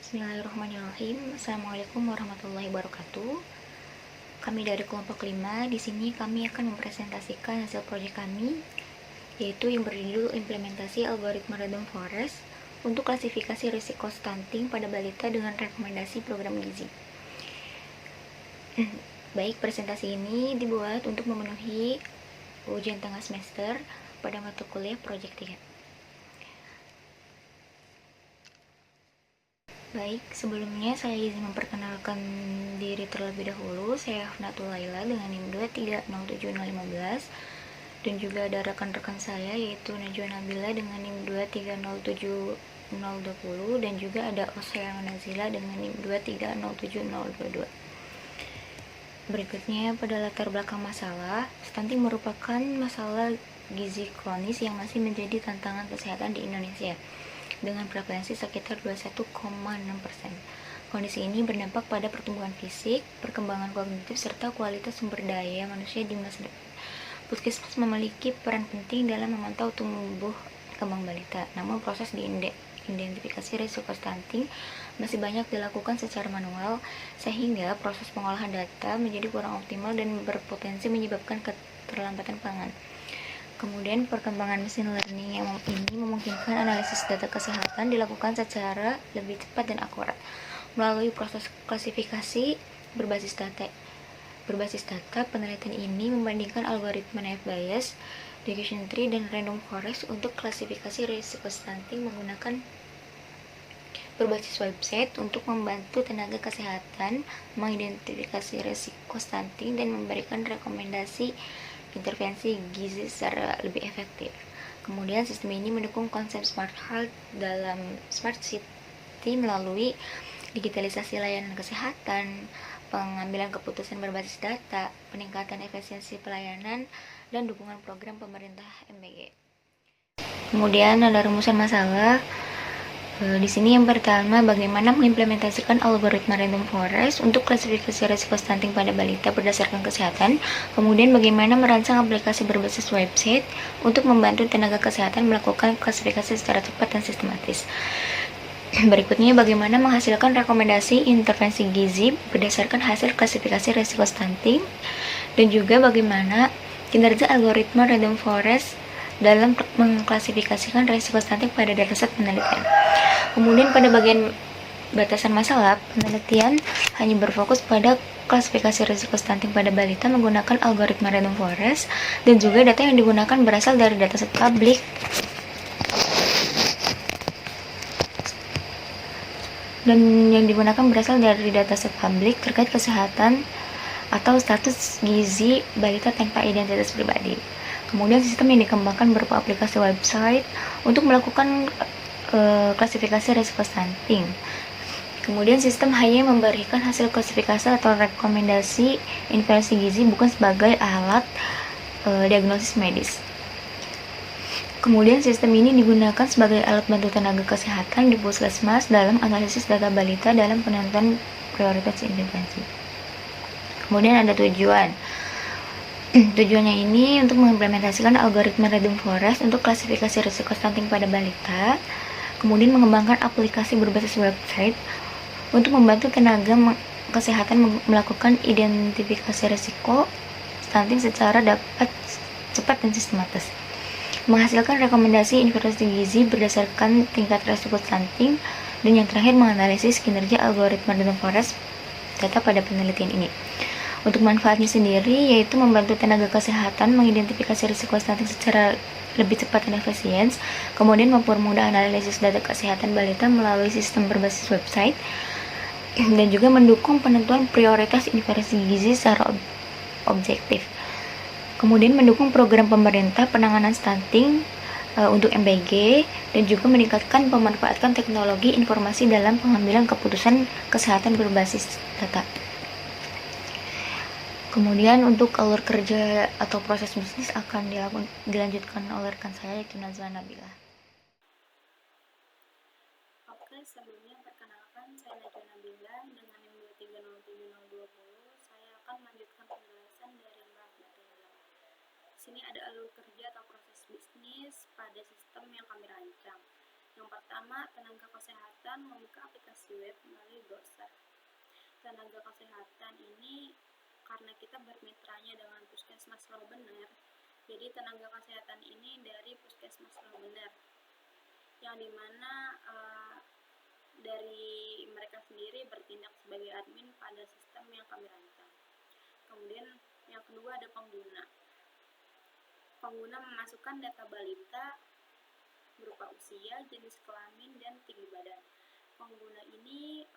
Bismillahirrahmanirrahim. Assalamualaikum warahmatullahi wabarakatuh. Kami dari kelompok 5. Di sini kami akan mempresentasikan hasil proyek kami, yaitu yang berjudul implementasi algoritma random forest untuk klasifikasi risiko stunting pada balita dengan rekomendasi program gizi. Baik, presentasi ini dibuat untuk memenuhi ujian tengah semester pada mata kuliah proyek 3. Baik, sebelumnya saya izin memperkenalkan diri terlebih dahulu. Saya Hafnatul Laila dengan NIM 2307015, dan juga ada rekan-rekan saya yaitu Najwa Nabila dengan NIM 2307020, dan juga ada Oseana Nazila dengan NIM 2307022. Berikutnya, pada latar belakang masalah, stunting merupakan masalah gizi kronis yang masih menjadi tantangan kesehatan di Indonesia dengan prevalensi sekitar 21,6%. Kondisi ini berdampak pada pertumbuhan fisik, perkembangan kognitif, serta kualitas sumber daya manusia di masa depan. Puskesmas memiliki peran penting dalam memantau tumbuh kembang balita, namun proses identifikasi risiko stunting masih banyak dilakukan secara manual, sehingga proses pengolahan data menjadi kurang optimal dan berpotensi menyebabkan keterlambatan pangan. Kemudian, perkembangan mesin learning yang ini memungkinkan analisis data kesehatan dilakukan secara lebih cepat dan akurat melalui proses klasifikasi berbasis data. Penelitian ini membandingkan algoritma naive Bayes, decision tree, dan random forest untuk klasifikasi risiko stunting menggunakan berbasis website untuk membantu tenaga kesehatan mengidentifikasi risiko stunting dan memberikan rekomendasi intervensi gizi secara lebih efektif. Kemudian, sistem ini mendukung konsep Smart Health dalam Smart City melalui digitalisasi layanan kesehatan, pengambilan keputusan berbasis data, peningkatan efisiensi pelayanan, dan dukungan program pemerintah MBG. Kemudian ada rumusan masalah. Di sini yang pertama, bagaimana mengimplementasikan algoritma random forest untuk klasifikasi risiko stunting pada balita berdasarkan kesehatan. Kemudian, bagaimana merancang aplikasi berbasis website untuk membantu tenaga kesehatan melakukan klasifikasi secara cepat dan sistematis. Berikutnya, bagaimana menghasilkan rekomendasi intervensi gizi berdasarkan hasil klasifikasi risiko stunting, dan juga bagaimana kinerja algoritma random forest dalam mengklasifikasikan risiko stunting pada dataset penelitian. Kemudian, pada bagian batasan masalah, penelitian hanya berfokus pada klasifikasi risiko stunting pada balita menggunakan algoritma random forest, dan juga data yang digunakan berasal dari dataset publik terkait kesehatan atau status gizi balita tanpa identitas pribadi. Kemudian, sistem yang dikembangkan berupa aplikasi website untuk melakukan klasifikasi risiko stunting. Kemudian, sistem hanya memberikan hasil klasifikasi atau rekomendasi intervensi gizi, bukan sebagai alat diagnosis medis. Kemudian, sistem ini digunakan sebagai alat bantu tenaga kesehatan di puskesmas dalam analisis data balita dalam penentuan prioritas intervensi. Kemudian ada tujuan. Tujuannya ini untuk mengimplementasikan algoritma random forest untuk klasifikasi risiko stunting pada balita. Kemudian, mengembangkan aplikasi berbasis website untuk membantu tenaga kesehatan melakukan identifikasi risiko stunting secara dapat cepat dan sistematis. Menghasilkan rekomendasi intervensi gizi berdasarkan tingkat risiko stunting, dan yang terakhir, menganalisis kinerja algoritma random forest data pada penelitian ini. Untuk manfaatnya sendiri, yaitu membantu tenaga kesehatan mengidentifikasi risiko stunting secara lebih cepat dan efisien, kemudian mempermudah analisis data kesehatan balita melalui sistem berbasis website, dan juga mendukung penentuan prioritas intervensi gizi secara objektif. Kemudian, mendukung program pemerintah penanganan stunting untuk MBG, dan juga meningkatkan pemanfaatan teknologi informasi dalam pengambilan keputusan kesehatan berbasis data. Kemudian, untuk alur kerja atau proses bisnis akan dilanjutkan oleh rekan saya, yaitu Najwa Nabila. Oke, sebelumnya perkenalkan, saya Najwa Nabila dengan NIM 2307020. Saya akan melanjutkan penjelasan dari Mbak Nabila. Di sini ada alur kerja atau proses bisnis pada sistem yang kami rancang. Yang pertama, Pertama, tenaga kesehatan membuka aplikasi web melalui browser. Tenaga kesehatan ini karena kita bermitranya dengan Puskesmas Loh Bener, jadi tenaga kesehatan ini dari Puskesmas Loh Bener, yang dimana dari mereka sendiri bertindak sebagai admin pada sistem yang kami rancang. Kemudian yang kedua ada pengguna. Pengguna memasukkan data balita berupa usia, jenis kelamin, dan tinggi badan. Pengguna ini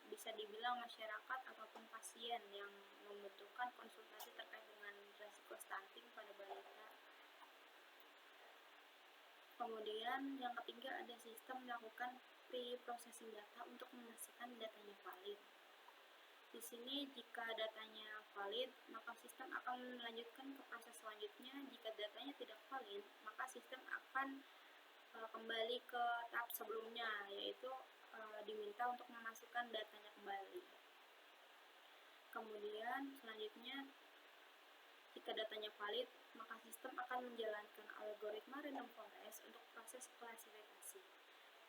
bisa dibilang masyarakat ataupun pasien yang membutuhkan konsultasi terkait dengan resiko stunting pada balita. Kemudian yang ketiga ada sistem melakukan pre-processing data untuk memastikan datanya valid. Di sini jika datanya valid, maka sistem akan melanjutkan ke proses selanjutnya. Jika datanya tidak valid, maka sistem akan kembali ke tahap sebelumnya, yaitu diminta untuk memasukkan datanya kembali. Kemudian selanjutnya, jika datanya valid, maka sistem akan menjalankan algoritma random forest untuk proses klasifikasi.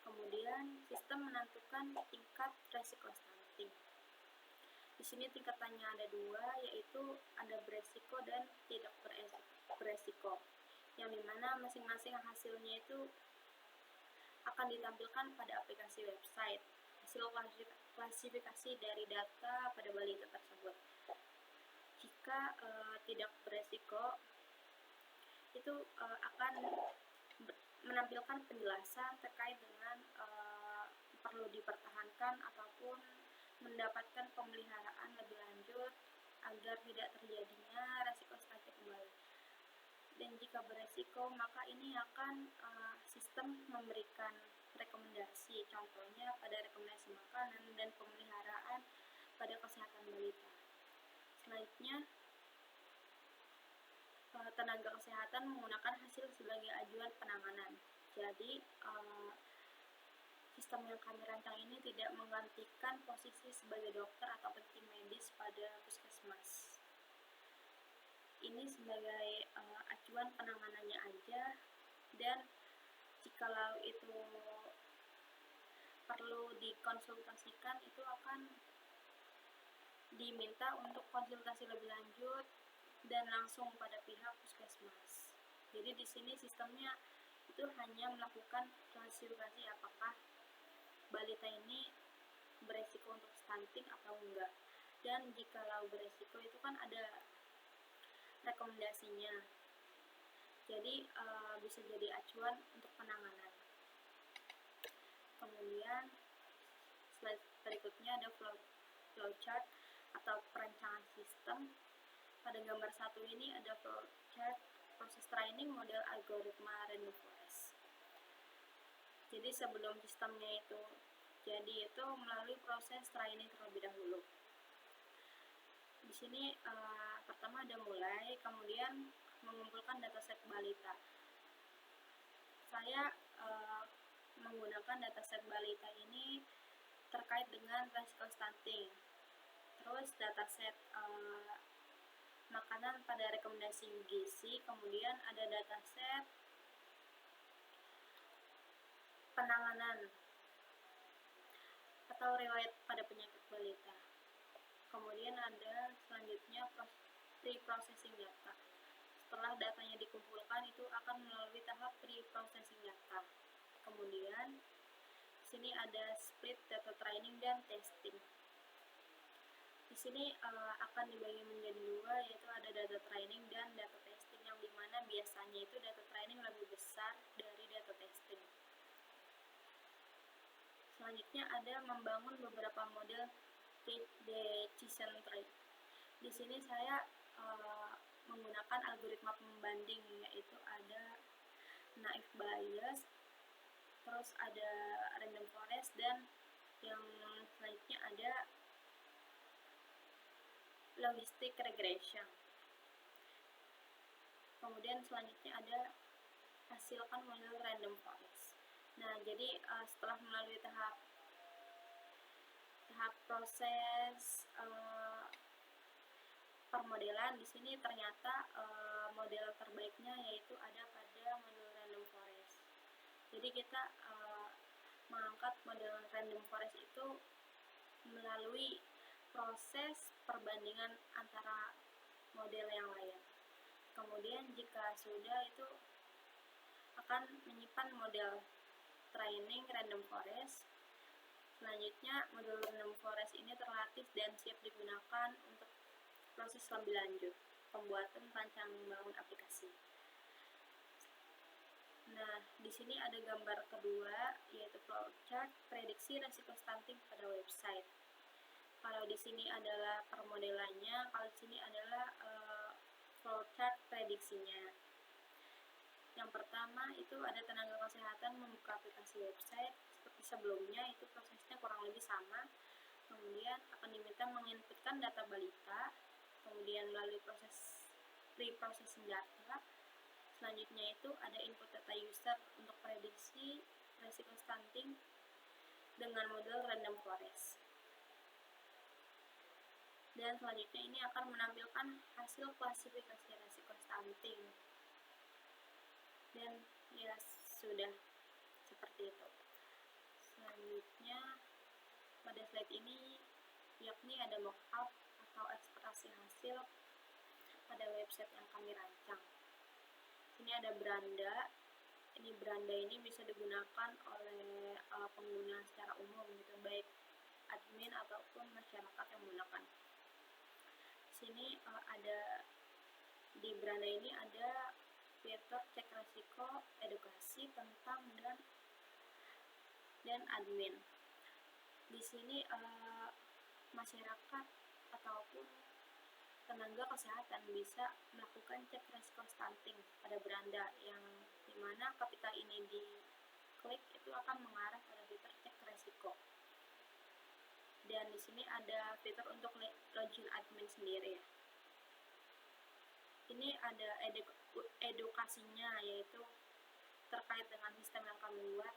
Kemudian sistem menentukan tingkat resiko stunting. Di sini tingkatannya ada dua, yaitu ada beresiko dan tidak beresiko, yang dimana masing-masing hasilnya itu akan ditampilkan pada aplikasi website hasil klasifikasi dari data pada balita tersebut. Jika tidak beresiko, itu akan menampilkan penjelasan terkait dengan perlu dipertahankan ataupun mendapatkan pemeliharaan lebih lanjut agar tidak terjadinya resiko stunting kembali. Dan jika beresiko, maka ini akan sistem memberikan rekomendasi, contohnya pada rekomendasi makanan dan pemeliharaan pada kesehatan balita. Selanjutnya, tenaga kesehatan menggunakan hasil sebagai ajuan penanganan. Jadi, sistem yang kami rancang ini tidak menggantikan posisi sebagai dokter atau tim medis pada puskesmas. Ini sebagai acuan penanganannya aja, dan jikalau itu perlu dikonsultasikan, itu akan diminta untuk konsultasi lebih lanjut dan langsung pada pihak puskesmas. Jadi di sini sistemnya itu hanya melakukan klasifikasi apakah balita ini beresiko untuk stunting atau enggak. Dan jikalau beresiko itu kan ada rekomendasinya. Jadi bisa jadi acuan untuk penanganan. Kemudian slide berikutnya ada flowchart atau perencanaan sistem. Pada gambar 1 ini ada flowchart proses training model algoritma random forest. Jadi sebelum sistemnya itu jadi itu melalui proses training terlebih dahulu. Di sini pertama ada mulai, kemudian mengumpulkan dataset balita. Saya menggunakan dataset balita ini terkait dengan resiko stunting. Terus dataset makanan pada rekomendasi gizi, kemudian ada dataset penanganan atau riwayat pada penyakit balita. Kemudian ada selanjutnya pre-processing data. Setelah datanya dikumpulkan, itu akan melalui tahap pre-processing data. Kemudian di sini ada split data training dan testing. Di sini akan dibagi menjadi dua, yaitu ada data training dan data testing, yang dimana biasanya itu data training lebih besar dari data testing. Selanjutnya ada membangun beberapa model decision tree. Di sini saya menggunakan algoritma pembanding, yaitu ada naive Bayes, terus ada random forest, dan yang selanjutnya ada logistic regression. Kemudian selanjutnya ada hasilkan model random forest. Nah, jadi setelah melalui tahap proses permodelan, di sini ternyata model terbaiknya yaitu ada pada model random forest. Jadi kita mengangkat model random forest itu melalui proses perbandingan antara model yang lain. Kemudian jika sudah, itu akan menyimpan model training random forest. Selanjutnya, model random forest ini terlatih dan siap digunakan untuk proses lebih lanjut, pembuatan rancangan bangun aplikasi. Nah, di sini ada gambar kedua, yaitu flowchart prediksi resiko stunting pada website. Kalau di sini adalah permodelannya, kalau di sini adalah flowchart prediksinya. Yang pertama itu ada tenaga kesehatan membuka aplikasi website. Seperti sebelumnya, itu prosesnya kurang lebih sama. Kemudian akan diminta menginputkan data balita, kemudian melalui proses pre-processing data. Selanjutnya itu ada input data user untuk prediksi resiko stunting dengan model random forest. Dan selanjutnya ini akan menampilkan hasil klasifikasi resiko stunting. Dan ya sudah seperti itu. Selanjutnya pada slide ini yakni ada mockup atau ekspektasi hasil pada website yang kami rancang. Ini ada beranda. Beranda ini bisa digunakan oleh pengguna secara umum, gitu, baik admin ataupun masyarakat yang menggunakan. Sini ada di beranda ini ada fitur cek resiko, edukasi tentang dan admin. Di sini masyarakat ataupun tenaga kesehatan bisa melakukan cek resiko stunting pada beranda, yang dimana ketika ini diklik itu akan mengarah pada fitur cek resiko. Dan di sini ada fitur untuk login admin sendiri. Ini ada edukasinya, yaitu terkait dengan sistem yang kami buat.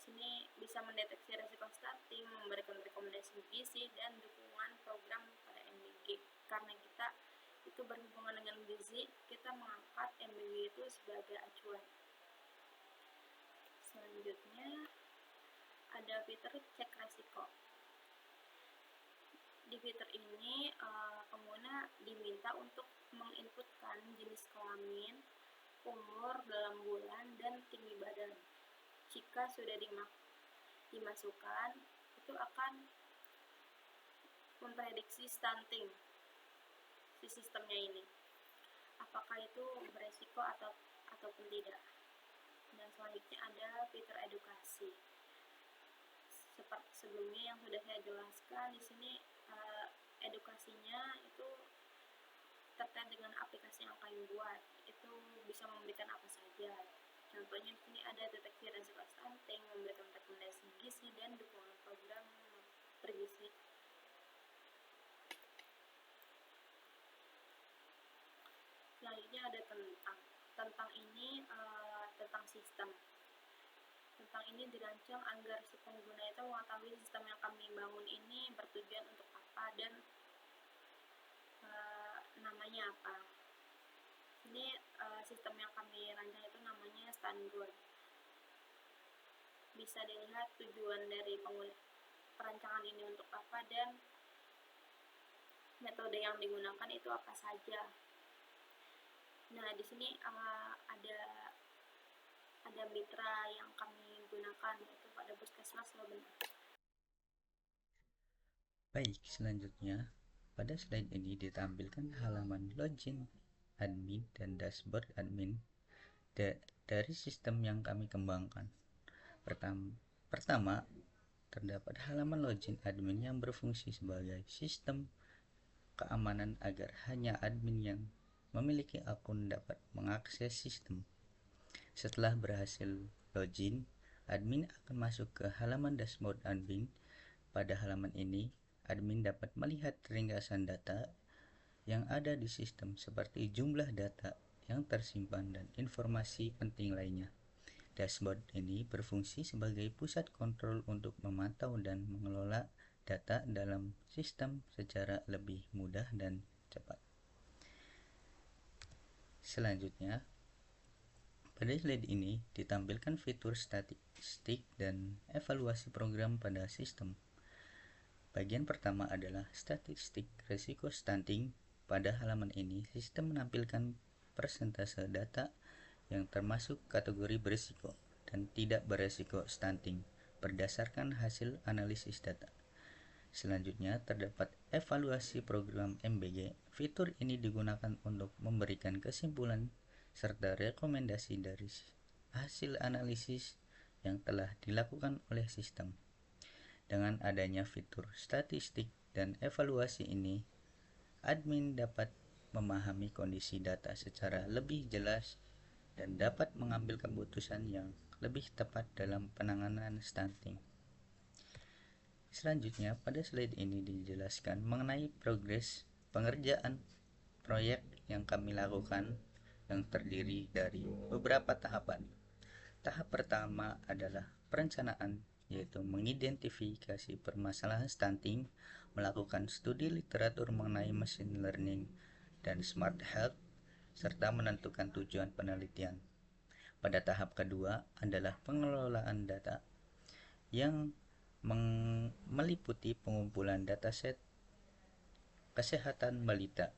Sini bisa mendeteksi resiko stunting, memberikan rekomendasi gizi dan dukungan program pada MBG. Karena kita itu berhubungan dengan gizi, kita mengangkat MBG itu sebagai acuan. Selanjutnya ada fitur cek resiko. Di fitur ini pengguna diminta untuk menginputkan jenis kelamin, umur dalam bulan, dan tinggi badan. Jika sudah dimasukkan, itu akan memprediksi stunting si sistemnya ini, apakah itu beresiko ataupun tidak. Dan selanjutnya ada fitur edukasi. Seperti sebelumnya yang sudah saya jelaskan, di sini edukasinya itu terkait dengan aplikasi yang kami buat. Itu bisa memberikan apa saja. Contohnya di sini ada deteksi resiko stunting, memberikan rekomendasi gizi, dan dukungan program bergizi. Selanjutnya ada tentang ini tentang sistem. Tentang ini dirancang agar si pengguna itu mengetahui sistem yang kami bangun ini bertujuan untuk apa dan namanya apa. Ini sistem yang kami rancang itu namanya StunGoal. Bisa dilihat tujuan dari perancangan ini untuk apa dan metode yang digunakan itu apa saja. Nah, di sini ada mitra yang kami gunakan, yaitu pada Puskesmas Lobenar. Baik, selanjutnya pada slide ini ditampilkan halaman login admin dan dashboard admin dari sistem yang kami kembangkan. Pertama, terdapat halaman login admin yang berfungsi sebagai sistem keamanan agar hanya admin yang memiliki akun dapat mengakses sistem. Setelah berhasil login, admin akan masuk ke halaman dashboard admin. Pada halaman ini, admin dapat melihat ringkasan data yang ada di sistem seperti jumlah data yang tersimpan dan informasi penting lainnya. Dashboard ini berfungsi sebagai pusat kontrol untuk memantau dan mengelola data dalam sistem secara lebih mudah dan cepat. Selanjutnya, Pada slide ini ditampilkan fitur statistik dan evaluasi program pada sistem. Bagian pertama adalah statistik risiko stunting. Pada halaman ini, sistem menampilkan persentase data yang termasuk kategori berisiko dan tidak berisiko stunting berdasarkan hasil analisis data. Selanjutnya, terdapat evaluasi program MBG. Fitur ini digunakan untuk memberikan kesimpulan serta rekomendasi dari hasil analisis yang telah dilakukan oleh sistem. Dengan adanya fitur statistik dan evaluasi ini, admin dapat memahami kondisi data secara lebih jelas dan dapat mengambil keputusan yang lebih tepat dalam penanganan stunting. Selanjutnya, pada slide ini dijelaskan mengenai progres pengerjaan proyek yang kami lakukan yang terdiri dari beberapa tahapan. Tahap pertama adalah perencanaan, yaitu mengidentifikasi permasalahan stunting, melakukan studi literatur mengenai machine learning dan smart health, serta menentukan tujuan penelitian. Pada tahap kedua adalah pengelolaan data yang meliputi pengumpulan dataset kesehatan balita,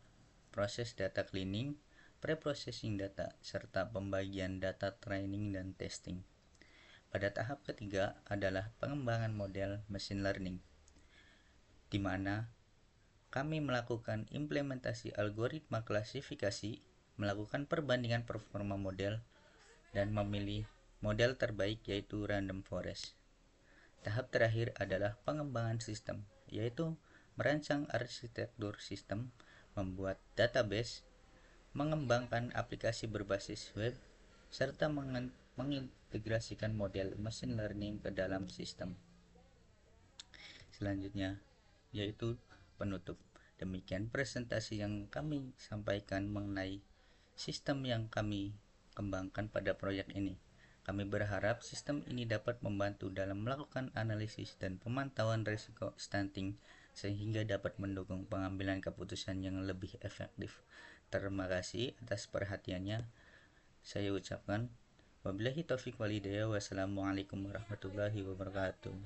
proses data cleaning, pre-processing data, serta pembagian data training dan testing. Pada tahap ketiga adalah pengembangan model machine learning, di mana kami melakukan implementasi algoritma klasifikasi, melakukan perbandingan performa model, dan memilih model terbaik yaitu random forest. Tahap terakhir adalah pengembangan sistem, yaitu merancang arsitektur sistem, membuat database, mengembangkan aplikasi berbasis web, serta mengintegrasikan model machine learning ke dalam sistem. Selanjutnya, yaitu penutup. Demikian presentasi yang kami sampaikan mengenai sistem yang kami kembangkan pada proyek ini. Kami berharap sistem ini dapat membantu dalam melakukan analisis dan pemantauan risiko stunting sehingga dapat mendukung pengambilan keputusan yang lebih efektif. Terima kasih atas perhatiannya. Saya ucapkan wabillahi taufiq wal hidayah. Wassalamualaikum warahmatullahi wabarakatuh.